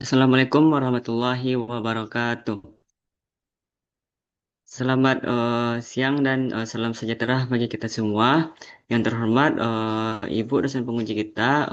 Assalamualaikum warahmatullahi wabarakatuh. Selamat siang dan salam sejahtera bagi kita semua. Yang terhormat Ibu dosen penguji kita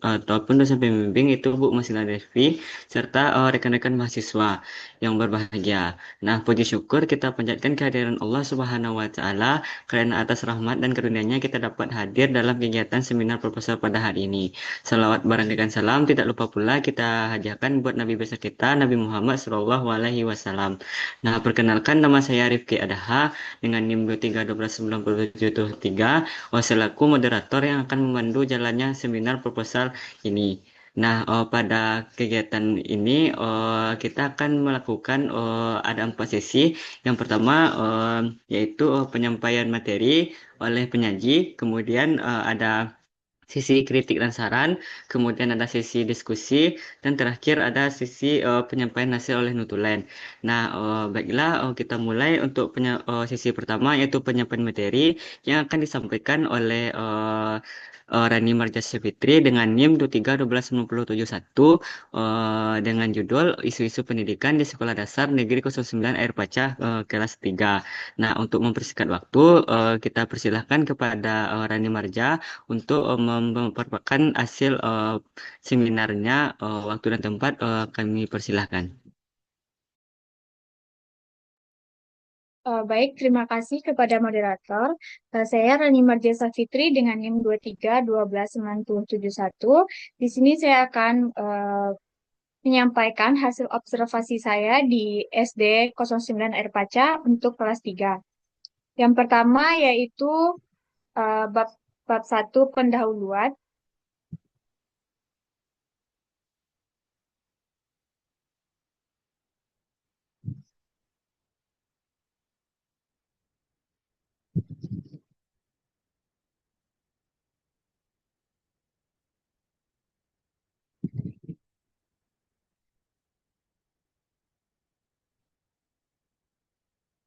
ataupun dosen pembimbing itu Bu Masila Devi serta rekan-rekan mahasiswa yang berbahagia. Nah, puji syukur kita panjatkan kehadiran Allah Subhanahu wa taala karena atas rahmat dan karunia-Nya kita dapat hadir dalam kegiatan seminar proposal pada hari ini. Salawat barang dengan salam tidak lupa pula kita hadiahkan buat Nabi besar kita Nabi Muhammad Shallallahu alaihi wasallam. Nah, perkenalkan nama saya Rifki Adaha dengan NIM 23129773 selaku moderator yang akan memandu jalannya seminar proposal ini. Nah, pada kegiatan ini kita akan melakukan ada 4 sesi. Yang pertama yaitu penyampaian materi oleh penyaji, kemudian ada sisi kritik dan saran, kemudian ada sesi diskusi, dan terakhir ada sesi penyampaian hasil oleh Nutulen. Nah, baiklah kita mulai untuk sesi pertama yaitu penyampaian materi yang akan disampaikan oleh Rani Marja Fitri dengan NIM 23 12171 dengan judul Isu-isu Pendidikan di Sekolah Dasar Negeri 09 Air Pacah kelas 3. Nah, untuk mempersingkat waktu, kita persilahkan kepada Rani Marja untuk memaparkan hasil seminarnya. Waktu dan tempat kami persilahkan. Baik, terima kasih kepada moderator. Saya Rani Marjasa Fitri dengan NIM 23 12 9071. Di sini saya akan menyampaikan hasil observasi saya di SD 09 Airpaca untuk kelas 3. Yang pertama yaitu bab bab 1 pendahuluan.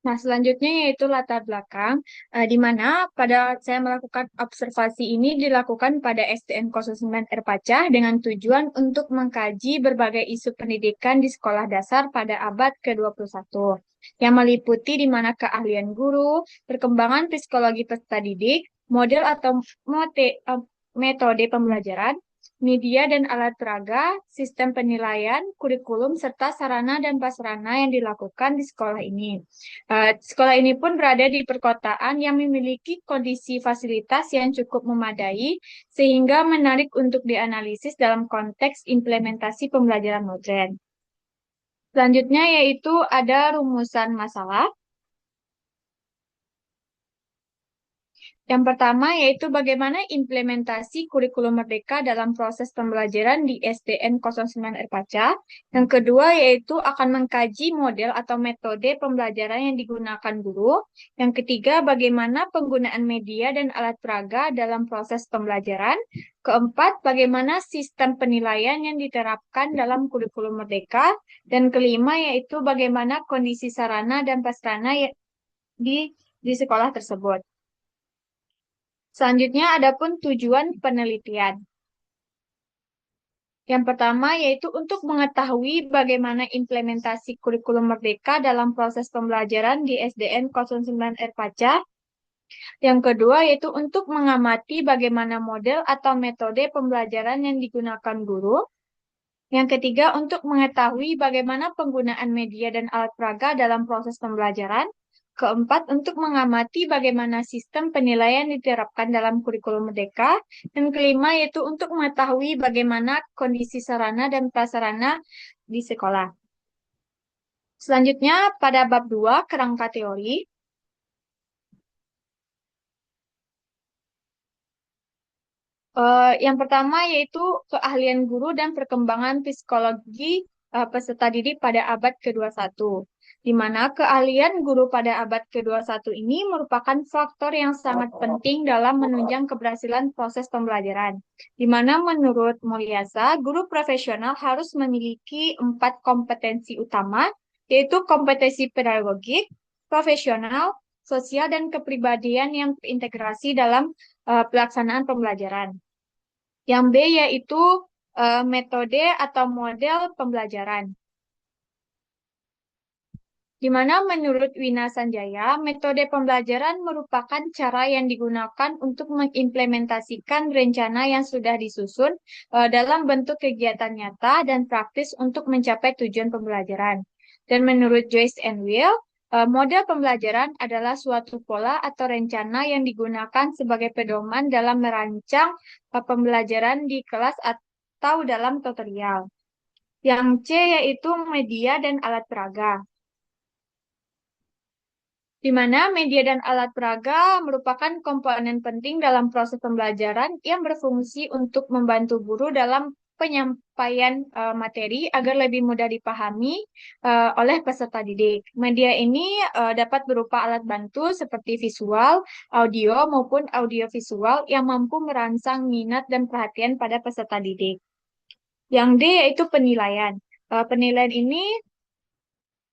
Nah, selanjutnya yaitu latar belakang, di mana pada saya melakukan observasi ini dilakukan pada STN 09 Erpacah dengan tujuan untuk mengkaji berbagai isu pendidikan di sekolah dasar pada abad ke-21, yang meliputi di mana keahlian guru, perkembangan psikologi peserta didik, model atau metode pembelajaran, media dan alat peraga, sistem penilaian, kurikulum, serta sarana dan prasarana yang dilakukan di sekolah ini. Sekolah ini pun berada di perkotaan yang memiliki kondisi fasilitas yang cukup memadai, sehingga menarik untuk dianalisis dalam konteks implementasi pembelajaran modern. Selanjutnya yaitu ada rumusan masalah. Yang pertama yaitu bagaimana implementasi kurikulum merdeka dalam proses pembelajaran di SDN 09 Erpaca. Yang kedua yaitu akan mengkaji model atau metode pembelajaran yang digunakan guru. Yang ketiga bagaimana penggunaan media dan alat peraga dalam proses pembelajaran. Keempat, bagaimana sistem penilaian yang diterapkan dalam kurikulum merdeka. Dan kelima yaitu bagaimana kondisi sarana dan prasarana di sekolah tersebut. Selanjutnya, adapun tujuan penelitian. Yang pertama yaitu untuk mengetahui bagaimana implementasi kurikulum merdeka dalam proses pembelajaran di SDN 09 Erpaca. Yang kedua yaitu untuk mengamati bagaimana model atau metode pembelajaran yang digunakan guru. Yang ketiga untuk mengetahui bagaimana penggunaan media dan alat peraga dalam proses pembelajaran. Keempat, untuk mengamati bagaimana sistem penilaian diterapkan dalam kurikulum merdeka. Dan kelima, yaitu untuk mengetahui bagaimana kondisi sarana dan prasarana di sekolah. Selanjutnya, pada bab 2 kerangka teori. Yang pertama yaitu keahlian guru dan perkembangan psikologi peserta didik pada abad ke-21, di mana keahlian guru pada abad ke-21 ini merupakan faktor yang sangat penting dalam menunjang keberhasilan proses pembelajaran. Di mana menurut Mulyasa, guru profesional harus memiliki 4 kompetensi utama, yaitu kompetensi pedagogik, profesional, sosial, dan kepribadian yang terintegrasi dalam pelaksanaan pembelajaran. Yang B yaitu metode atau model pembelajaran. Di mana menurut Wina Sanjaya, metode pembelajaran merupakan cara yang digunakan untuk mengimplementasikan rencana yang sudah disusun dalam bentuk kegiatan nyata dan praktis untuk mencapai tujuan pembelajaran. Dan menurut Joyce and Will, model pembelajaran adalah suatu pola atau rencana yang digunakan sebagai pedoman dalam merancang pembelajaran di kelas atau dalam tutorial. Yang C yaitu media dan alat peraga, di mana media dan alat peraga merupakan komponen penting dalam proses pembelajaran yang berfungsi untuk membantu guru dalam penyampaian materi agar lebih mudah dipahami oleh peserta didik. Media ini dapat berupa alat bantu seperti visual, audio, maupun audiovisual yang mampu merangsang minat dan perhatian pada peserta didik. Yang D yaitu penilaian. Penilaian ini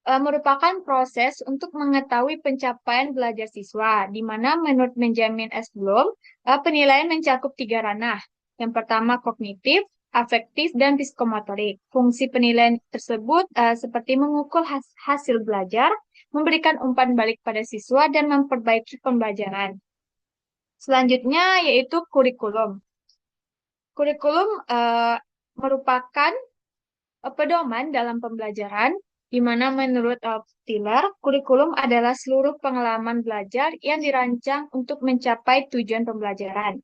merupakan proses untuk mengetahui pencapaian belajar siswa, di mana menurut Benjamin S. Bloom, penilaian mencakup tiga ranah. Yang pertama kognitif, afektif, dan psikomotorik. Fungsi penilaian tersebut seperti mengukur hasil belajar, memberikan umpan balik pada siswa, dan memperbaiki pembelajaran. Selanjutnya yaitu kurikulum. Kurikulum merupakan pedoman dalam pembelajaran, di mana menurut Tiller, kurikulum adalah seluruh pengalaman belajar yang dirancang untuk mencapai tujuan pembelajaran.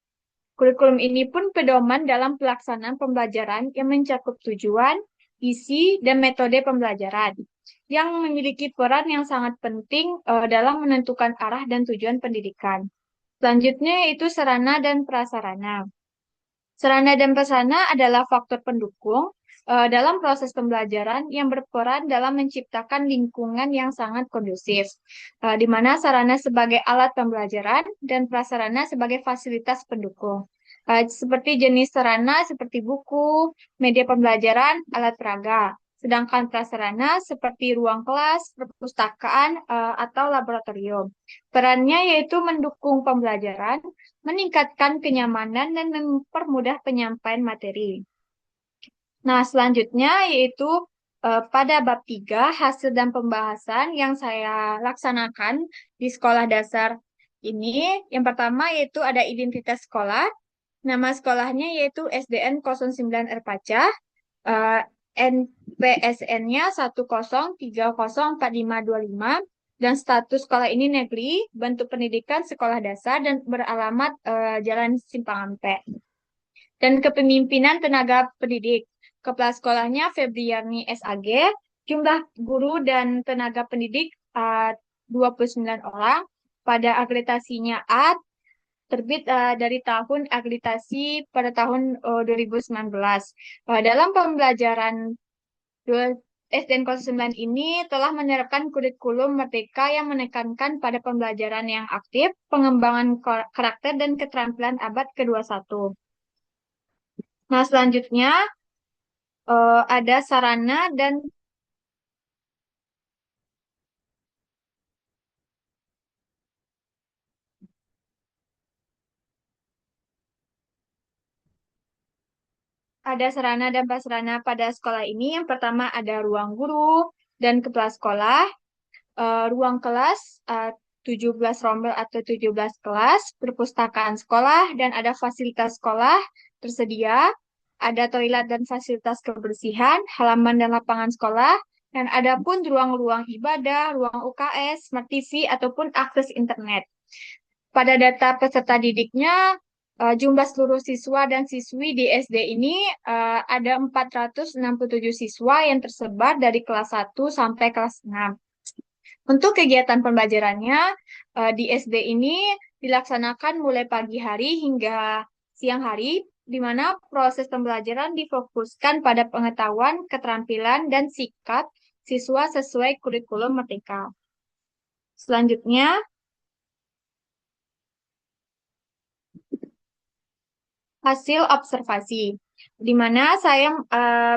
Kurikulum ini pun pedoman dalam pelaksanaan pembelajaran yang mencakup tujuan, isi, dan metode pembelajaran, yang memiliki peran yang sangat penting dalam menentukan arah dan tujuan pendidikan. Selanjutnya yaitu sarana dan prasarana. Sarana dan prasarana adalah faktor pendukung dalam proses pembelajaran yang berperan dalam menciptakan lingkungan yang sangat kondusif, di mana sarana sebagai alat pembelajaran dan prasarana sebagai fasilitas pendukung. Seperti jenis sarana seperti buku, media pembelajaran, alat peraga. Sedangkan prasarana seperti ruang kelas, perpustakaan, atau laboratorium. Perannya yaitu mendukung pembelajaran, meningkatkan kenyamanan, dan mempermudah penyampaian materi. Nah, selanjutnya yaitu pada bab 3 hasil dan pembahasan yang saya laksanakan di sekolah dasar ini. Yang pertama yaitu ada identitas sekolah. Nama sekolahnya yaitu SDN 09 Erpacah. eh, NPSN-nya 103045525 dan status sekolah ini negeri, bentuk pendidikan sekolah dasar dan beralamat Jalan Simpang Ampe. Dan kepemimpinan tenaga pendidik. Kepala sekolahnya Febriani SAG, jumlah guru dan tenaga pendidik 29 orang. Pada akreditasinya A, terbit dari tahun akreditasi pada tahun 2019. Dalam pembelajaran SDN 09 ini telah menerapkan kurikulum merdeka yang menekankan pada pembelajaran yang aktif, pengembangan karakter, dan keterampilan abad ke-21. Nah, selanjutnya ada sarana dan prasarana pada sekolah ini. Yang pertama ada ruang guru dan kepala sekolah, ruang kelas 17 rombel atau 17 kelas, perpustakaan sekolah, dan ada fasilitas sekolah tersedia, ada toilet dan fasilitas kebersihan, halaman dan lapangan sekolah, dan ada pun ruang-ruang ibadah, ruang UKS, smart TV, ataupun akses internet. Pada data peserta didiknya, jumlah seluruh siswa dan siswi di SD ini ada 467 siswa yang tersebar dari kelas 1 sampai kelas 6. Untuk kegiatan pembelajarannya di SD ini dilaksanakan mulai pagi hari hingga siang hari, di mana proses pembelajaran difokuskan pada pengetahuan, keterampilan, dan sikap siswa sesuai kurikulum merdeka. Selanjutnya, hasil observasi, di mana saya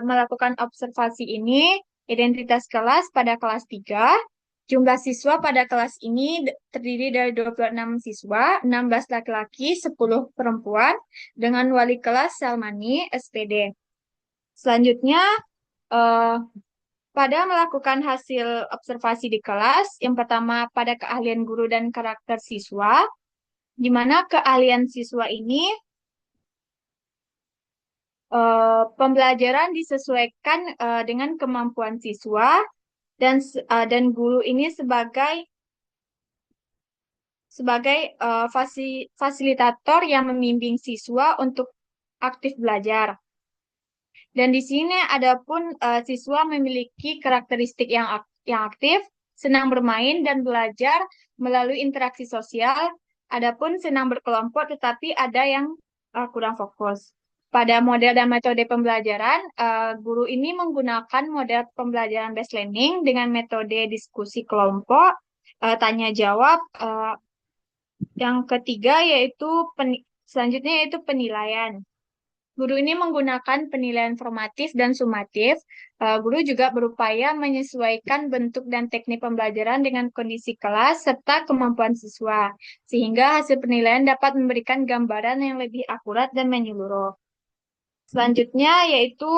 melakukan observasi ini, identitas kelas pada kelas 3, jumlah siswa pada kelas ini terdiri dari 26 siswa, 16 laki-laki, 10 perempuan, dengan wali kelas Salmani, SPD. Selanjutnya, eh, pada melakukan hasil observasi di kelas, yang pertama pada keahlian guru dan karakter siswa, di mana keahlian siswa ini pembelajaran disesuaikan dengan kemampuan siswa dan guru ini sebagai fasilitator yang membimbing siswa untuk aktif belajar. Dan di sini adapun siswa memiliki karakteristik yang aktif, senang bermain dan belajar melalui interaksi sosial. Adapun senang berkelompok tetapi ada yang kurang fokus. Pada model dan metode pembelajaran, guru ini menggunakan model pembelajaran based learning dengan metode diskusi kelompok, tanya jawab. Yang ketiga selanjutnya yaitu penilaian. Guru ini menggunakan penilaian formatif dan sumatif. Guru juga berupaya menyesuaikan bentuk dan teknik pembelajaran dengan kondisi kelas serta kemampuan siswa, sehingga hasil penilaian dapat memberikan gambaran yang lebih akurat dan menyeluruh. Selanjutnya yaitu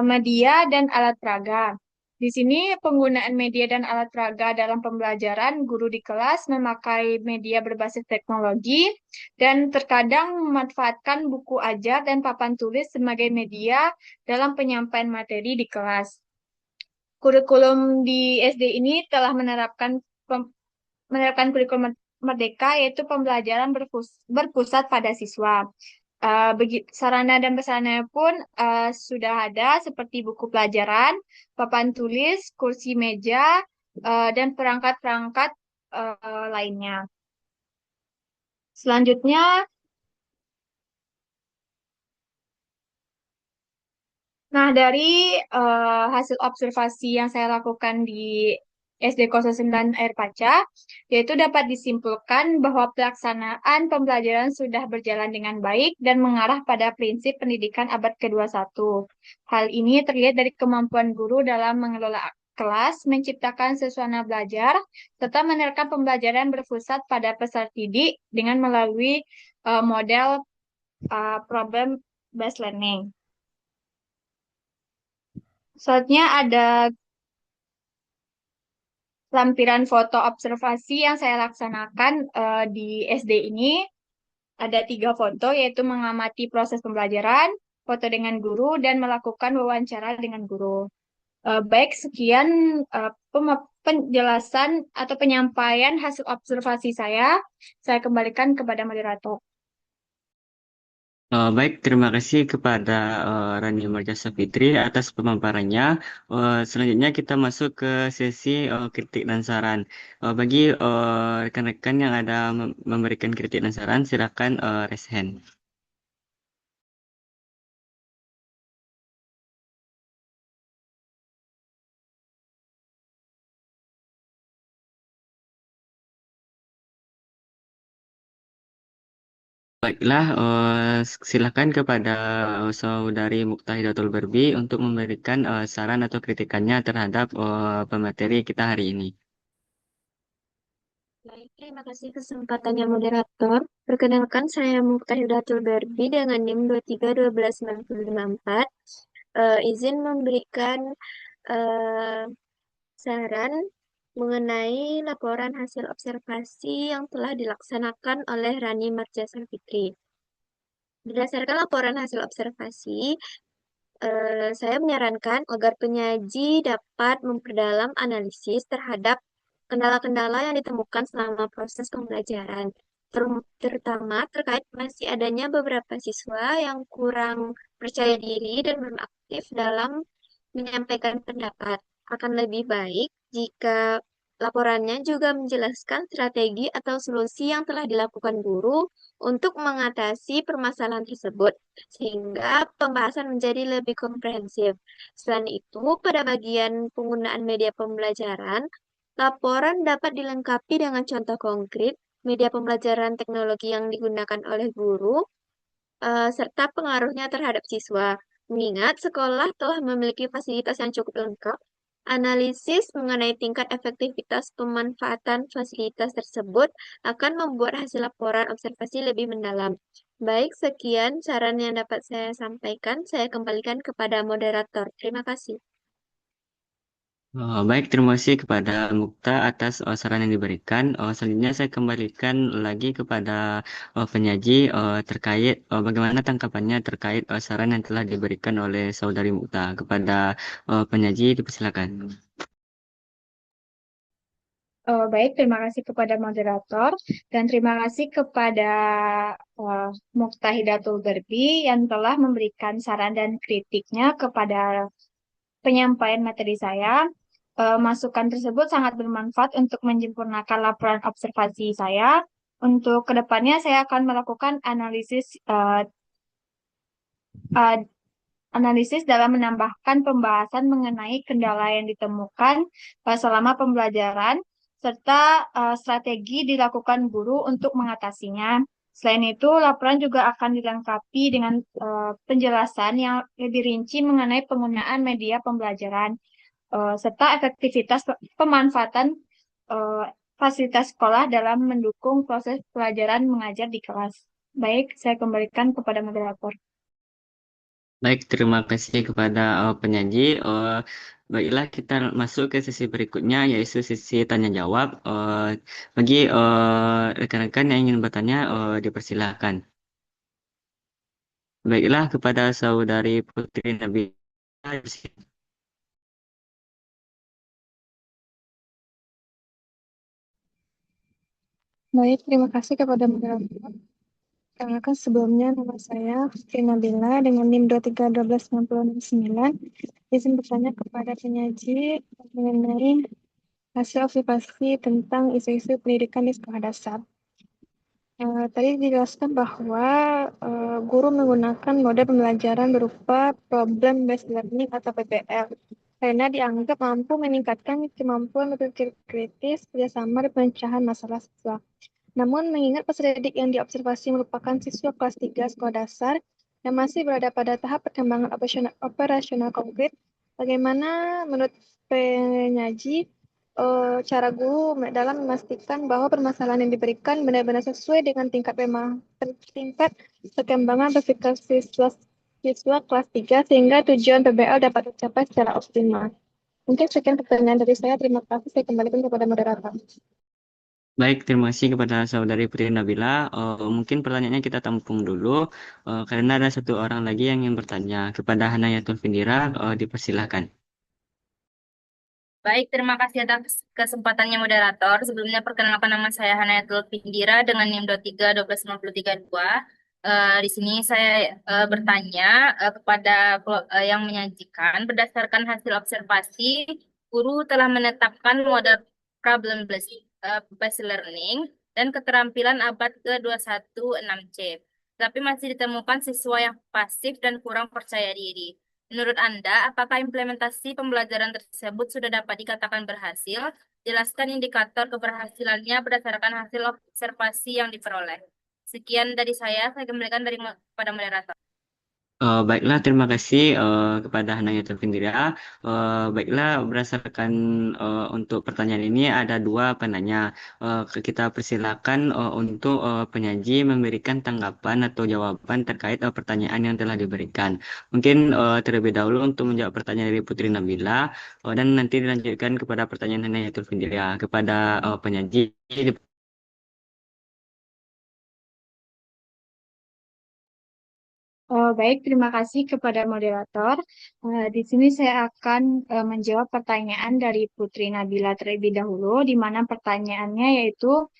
media dan alat peraga. Di sini penggunaan media dan alat peraga dalam pembelajaran, guru di kelas memakai media berbasis teknologi dan terkadang memanfaatkan buku ajar dan papan tulis sebagai media dalam penyampaian materi di kelas. Kurikulum di SD ini telah menerapkan kurikulum merdeka, yaitu pembelajaran berpusat pada siswa. Sarana dan prasarana pun sudah ada seperti buku pelajaran, papan tulis, kursi meja, dan perangkat-perangkat lainnya. Selanjutnya, nah dari hasil observasi yang saya lakukan di SD 09 Air Paca, yaitu dapat disimpulkan bahwa pelaksanaan pembelajaran sudah berjalan dengan baik dan mengarah pada prinsip pendidikan abad ke-21. Hal ini terlihat dari kemampuan guru dalam mengelola kelas, menciptakan suasana belajar, serta menerapkan pembelajaran berpusat pada peserta didik dengan melalui model problem based learning. Selanjutnya ada lampiran foto observasi yang saya laksanakan di SD ini. Ada 3 foto, yaitu mengamati proses pembelajaran, foto dengan guru, dan melakukan wawancara dengan guru. Baik, sekian penjelasan atau penyampaian hasil observasi saya. Saya kembalikan kepada moderator. Baik, terima kasih kepada Rani Marja Safitri atas pemaparannya. Selanjutnya kita masuk ke sesi kritik dan saran. Bagi rekan-rekan yang ada memberikan kritik dan saran, silakan raise hand. Baiklah, silakan kepada Saudari Muktahidatul Berbi untuk memberikan saran atau kritikannya terhadap pemateri kita hari ini. Baik, terima kasih kesempatannya moderator. Perkenalkan saya Muktahidatul Berbi dengan NIM 2312954. Izin memberikan eh, saran mengenai laporan hasil observasi yang telah dilaksanakan oleh Rani Marja Fitri. Berdasarkan laporan hasil observasi, saya menyarankan agar penyaji dapat memperdalam analisis terhadap kendala-kendala yang ditemukan selama proses pembelajaran, terutama terkait masih adanya beberapa siswa yang kurang percaya diri dan belum aktif dalam menyampaikan pendapat. Akan lebih baik jika laporannya juga menjelaskan strategi atau solusi yang telah dilakukan guru untuk mengatasi permasalahan tersebut, sehingga pembahasan menjadi lebih komprehensif. Selain itu, pada bagian penggunaan media pembelajaran, laporan dapat dilengkapi dengan contoh konkret media pembelajaran teknologi yang digunakan oleh guru, serta pengaruhnya terhadap siswa. Mengingat sekolah telah memiliki fasilitas yang cukup lengkap, Analisis mengenai tingkat efektivitas pemanfaatan fasilitas tersebut akan membuat hasil laporan observasi lebih mendalam. Baik, sekian saran yang dapat saya sampaikan. Saya kembalikan kepada moderator. Terima kasih. Baik, terima kasih kepada Mukta atas saran yang diberikan. Selanjutnya saya kembalikan lagi kepada penyaji terkait bagaimana tanggapannya terkait saran yang telah diberikan oleh Saudari Mukta. Kepada penyaji, dipersilakan. Baik, terima kasih kepada moderator dan terima kasih kepada Muktahidatul Gerbi yang telah memberikan saran dan kritiknya kepada penyampaian materi saya. Masukan tersebut sangat bermanfaat untuk menyempurnakan laporan observasi saya. Untuk kedepannya saya akan melakukan uh, analisis dalam menambahkan pembahasan mengenai kendala yang ditemukan selama pembelajaran, serta strategi dilakukan guru untuk mengatasinya. Selain itu, laporan juga akan dilengkapi dengan penjelasan yang lebih rinci mengenai penggunaan media pembelajaran, serta efektivitas pemanfaatan eh, fasilitas sekolah dalam mendukung proses pelajaran mengajar di kelas. Baik, saya kembalikan kepada moderator. Baik, terima kasih kepada penyaji. Baiklah, kita masuk ke sesi berikutnya, yaitu sesi tanya jawab. Bagi rekan-rekan yang ingin bertanya, dipersilahkan. Baiklah, kepada Saudari Putri Nabila. Baik, terima kasih kepada moderator. Perkenalkan sebelumnya nama saya Fitri Nabila dengan NIM 23126069. Izin bertanya kepada penyaji mengenai hasil observasi tentang isu-isu pendidikan di sekolah dasar. Tadi dijelaskan bahwa guru menggunakan mode pembelajaran berupa problem based learning atau PBL karena dianggap mampu meningkatkan kemampuan berpikir kritis, kerjasama, dan pemecahan masalah siswa. Namun, mengingat peserta didik yang diobservasi merupakan siswa kelas 3 sekolah dasar yang masih berada pada tahap perkembangan operasional konkret, bagaimana menurut penyaji cara guru dalam memastikan bahwa permasalahan yang diberikan benar-benar sesuai dengan tingkat perkembangan berpikir siswa kelas 3 sehingga tujuan PBL dapat tercapai secara optimal. Mungkin sekian pertanyaan dari saya. Terima kasih. Saya kembalikan kepada moderator. Baik, terima kasih kepada Saudari Putri Nabila. Mungkin pertanyaannya kita tampung dulu, karena ada satu orang lagi yang ingin bertanya. Kepada Hanayatul Findira, dipersilahkan. Baik, terima kasih atas kesempatannya moderator. Sebelumnya perkenalkan nama saya Hanayatul Findira dengan NIM 23 12932. Di sini saya bertanya kepada yang menyajikan berdasarkan hasil observasi, guru telah menetapkan model problem based learning dan keterampilan abad ke-216C. Tapi masih ditemukan siswa yang pasif dan kurang percaya diri. Menurut Anda, apakah implementasi pembelajaran tersebut sudah dapat dikatakan berhasil? Jelaskan indikator keberhasilannya berdasarkan hasil observasi yang diperoleh. Sekian dari saya kembalikan pada moderator. Baiklah, terima kasih kepada Hanayatul Findira. Baiklah, berdasarkan untuk pertanyaan ini ada dua penanya. Kita persilakan untuk penyaji memberikan tanggapan atau jawaban terkait pertanyaan yang telah diberikan. Mungkin terlebih dahulu untuk menjawab pertanyaan dari Putri Nabila, dan nanti dilanjutkan kepada pertanyaan Hanayatul Findira. Kepada penyaji, Baik, terima kasih kepada moderator. Di sini saya akan menjawab pertanyaan dari Putri Nabila terlebih dahulu, di mana pertanyaannya yaitu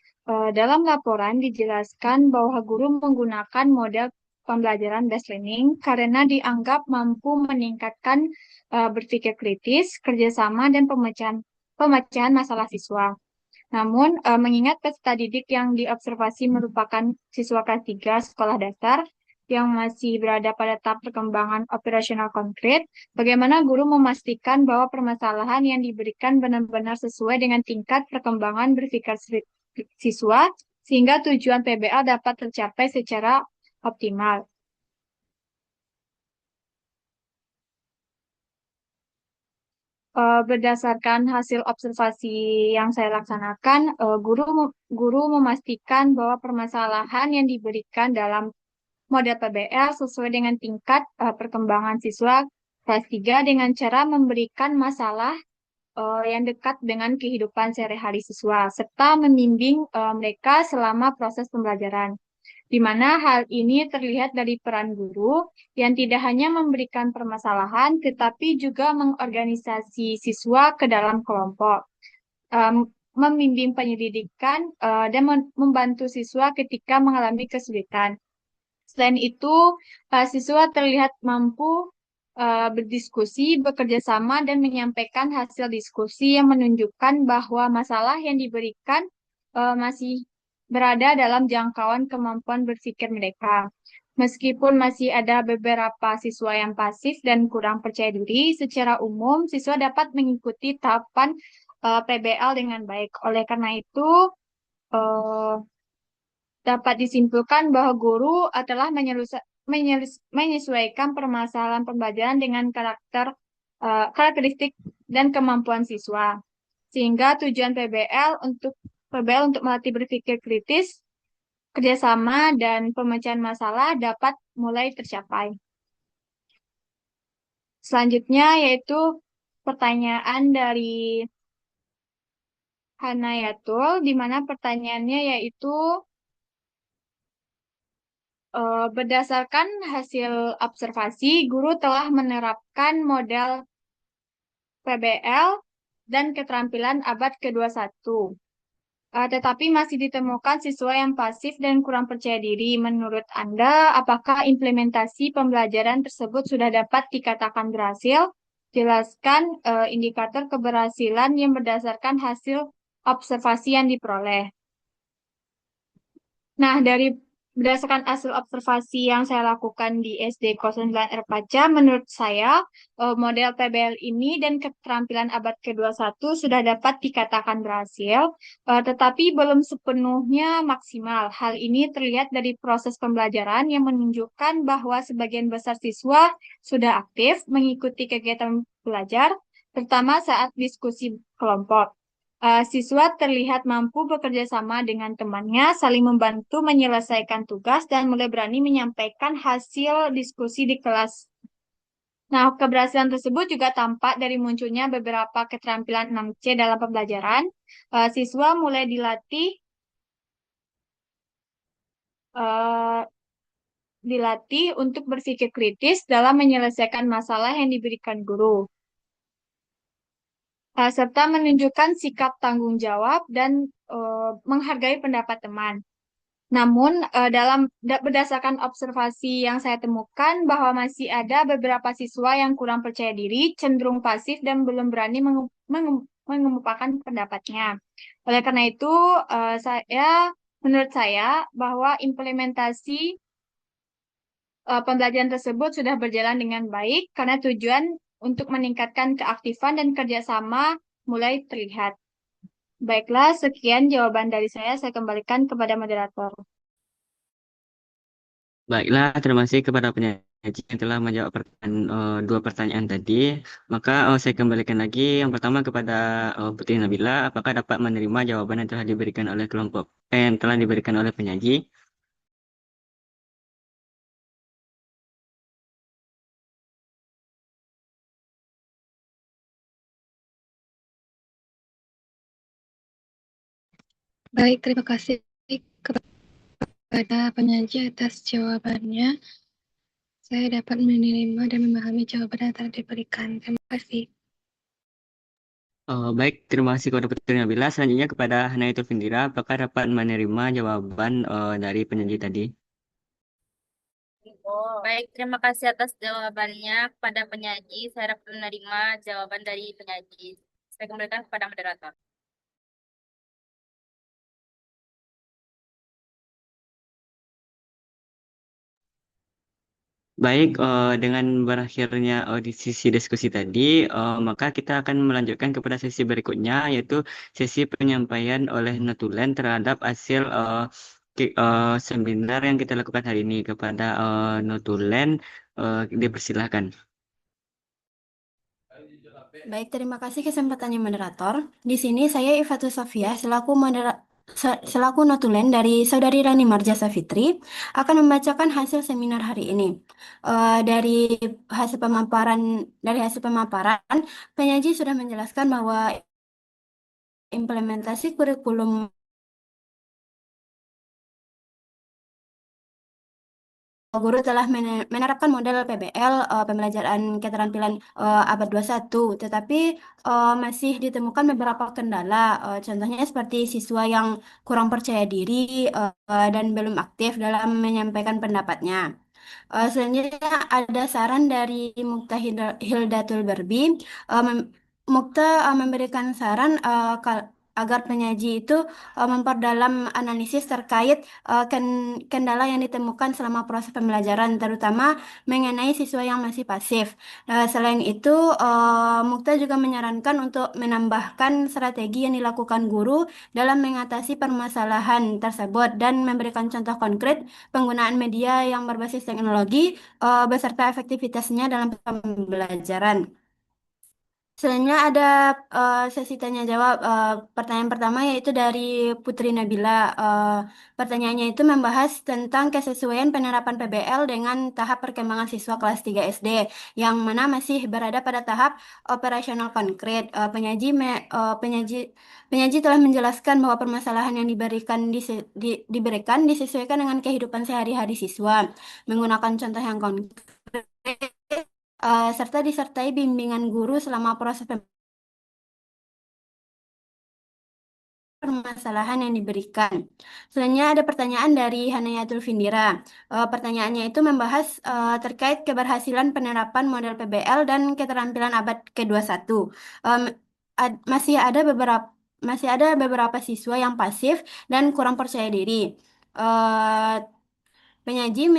dalam laporan dijelaskan bahwa guru menggunakan model pembelajaran based learning karena dianggap mampu meningkatkan berpikir kritis, kerjasama, dan pemecahan masalah siswa. Namun, mengingat peserta didik yang diobservasi merupakan siswa kelas 3 sekolah dasar yang masih berada pada tahap perkembangan operasional konkret, bagaimana guru memastikan bahwa permasalahan yang diberikan benar-benar sesuai dengan tingkat perkembangan berpikir siswa, sehingga tujuan PBL dapat tercapai secara optimal. Berdasarkan hasil observasi yang saya laksanakan, guru memastikan bahwa permasalahan yang diberikan dalam model PBL sesuai dengan tingkat perkembangan siswa kelas 3 dengan cara memberikan masalah yang dekat dengan kehidupan sehari-hari siswa, serta membimbing mereka selama proses pembelajaran, di mana hal ini terlihat dari peran guru yang tidak hanya memberikan permasalahan, tetapi juga mengorganisasi siswa ke dalam kelompok, em, membimbing penyelidikan, dan membantu siswa ketika mengalami kesulitan. Selain itu, siswa terlihat mampu berdiskusi, bekerja sama, dan menyampaikan hasil diskusi yang menunjukkan bahwa masalah yang diberikan masih berada dalam jangkauan kemampuan berpikir mereka. Meskipun masih ada beberapa siswa yang pasif dan kurang percaya diri, secara umum siswa dapat mengikuti tahapan PBL dengan baik. Oleh karena itu, eh, dapat disimpulkan bahwa guru adalah menyesuaikan permasalahan pembelajaran dengan karakteristik dan kemampuan siswa. Sehingga tujuan PBL untuk melatih berpikir kritis, kerjasama, dan pemecahan masalah dapat mulai tercapai. Selanjutnya yaitu pertanyaan dari Hanayatul, di mana pertanyaannya yaitu berdasarkan hasil observasi, guru telah menerapkan model PBL dan keterampilan abad ke-21. Tetapi masih ditemukan siswa yang pasif dan kurang percaya diri. Menurut Anda, apakah implementasi pembelajaran tersebut sudah dapat dikatakan berhasil? Jelaskan indikator keberhasilan yang berdasarkan hasil observasi yang diperoleh. Nah, berdasarkan hasil observasi yang saya lakukan di SD 09 Erpaca, menurut saya model PBL ini dan keterampilan abad ke-21 sudah dapat dikatakan berhasil, tetapi belum sepenuhnya maksimal. Hal ini terlihat dari proses pembelajaran yang menunjukkan bahwa sebagian besar siswa sudah aktif mengikuti kegiatan belajar, terutama saat diskusi kelompok. Siswa terlihat mampu bekerja sama dengan temannya, saling membantu menyelesaikan tugas, dan mulai berani menyampaikan hasil diskusi di kelas. Nah, keberhasilan tersebut juga tampak dari munculnya beberapa keterampilan 6C dalam pembelajaran. Siswa mulai uh, dilatih untuk berpikir kritis dalam menyelesaikan masalah yang diberikan guru, serta menunjukkan sikap tanggung jawab dan menghargai pendapat teman. Namun, berdasarkan observasi yang saya temukan bahwa masih ada beberapa siswa yang kurang percaya diri, cenderung pasif, dan belum berani mengemukakan pendapatnya. Oleh karena itu, menurut saya bahwa implementasi pembelajaran tersebut sudah berjalan dengan baik karena tujuan untuk meningkatkan keaktifan dan kerjasama mulai terlihat. Baiklah, sekian jawaban dari saya kembalikan kepada moderator. Baiklah, terima kasih kepada penyaji yang telah menjawab dua pertanyaan tadi. Maka saya kembalikan lagi yang pertama kepada Putri Nabila, apakah dapat menerima jawaban yang telah diberikan oleh yang telah diberikan oleh penyaji? Baik, terima kasih kepada penyaji atas jawabannya. Saya dapat menerima dan memahami jawaban yang telah diberikan. Terima kasih. Baik, terima kasih kepada Putri Nabila. Selanjutnya kepada Hanayatul Findira, apakah dapat menerima jawaban dari penyaji tadi? Baik, terima kasih atas jawabannya kepada penyaji. Saya dapat menerima jawaban dari penyaji. Saya kembalikan kepada moderator. Baik, dengan berakhirnya sesi diskusi tadi, maka kita akan melanjutkan kepada sesi berikutnya, yaitu sesi penyampaian oleh Notulen terhadap hasil seminar yang kita lakukan hari ini. Kepada Notulen, dipersilahkan. Baik, terima kasih kesempatannya moderator. Di sini saya Ifatul Sofia selaku notulen dari Saudari Rani Marja Safitri akan membacakan hasil seminar hari ini. Dari hasil pemaparan, penyaji sudah menjelaskan bahwa implementasi kurikulum guru telah menerapkan model PBL, pembelajaran keterampilan abad 21, tetapi masih ditemukan beberapa kendala, contohnya seperti siswa yang kurang percaya diri dan belum aktif dalam menyampaikan pendapatnya. Selanjutnya ada saran dari Mukta Hildatul Berbi. Mukta memberikan saran agar penyaji itu memperdalam analisis terkait kendala yang ditemukan selama proses pembelajaran, terutama mengenai siswa yang masih pasif. Selain itu, Mukta juga menyarankan untuk menambahkan strategi yang dilakukan guru dalam mengatasi permasalahan tersebut dan memberikan contoh konkret penggunaan media yang berbasis teknologi beserta efektivitasnya dalam pembelajaran. Selanjutnya ada sesi tanya jawab. Pertanyaan pertama yaitu dari Putri Nabila. Pertanyaannya itu membahas tentang kesesuaian penerapan PBL dengan tahap perkembangan siswa kelas 3 SD yang mana masih berada pada tahap operasional konkret. Penyaji telah menjelaskan bahwa permasalahan yang diberikan disesuaikan dengan kehidupan sehari-hari siswa menggunakan contoh yang konkret serta disertai bimbingan guru selama proses permasalahan yang diberikan. Selanjutnya ada pertanyaan dari Hanayatul Findira. Pertanyaannya itu membahas terkait keberhasilan penerapan model PBL dan keterampilan abad ke-21. Em, masih ada beberapa siswa yang pasif dan kurang percaya diri. Eh, Penyaji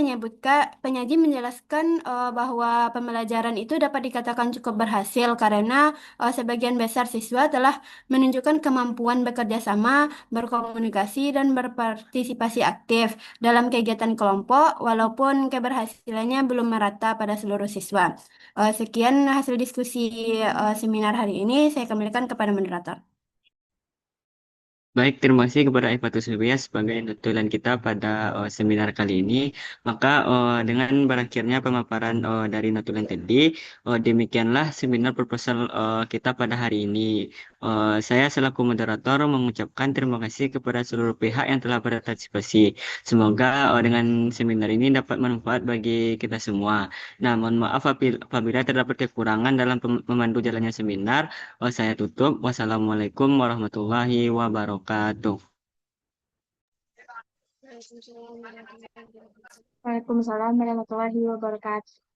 menjelaskan bahwa pembelajaran itu dapat dikatakan cukup berhasil karena sebagian besar siswa telah menunjukkan kemampuan bekerja sama, berkomunikasi, dan berpartisipasi aktif dalam kegiatan kelompok, walaupun keberhasilannya belum merata pada seluruh siswa. Sekian hasil diskusi seminar hari ini. Saya kembalikan kepada moderator. Baik, terima kasih kepada Ifatul Sylvia sebagai tutulan kita pada seminar kali ini. Maka dengan berakhirnya pemaparan dari notulen tadi, demikianlah seminar proposal kita pada hari ini. Saya selaku moderator mengucapkan terima kasih kepada seluruh pihak yang telah berpartisipasi. Semoga dengan seminar ini dapat manfaat bagi kita semua. Nah, mohon maaf apabila terdapat kekurangan dalam memandu jalannya seminar. Saya tutup. Wassalamualaikum warahmatullahi wabarakatuh. Waalaikumsalam warahmatullahi wabarakatuh. Waalaikumsalam warahmatullahi wabarakatuh.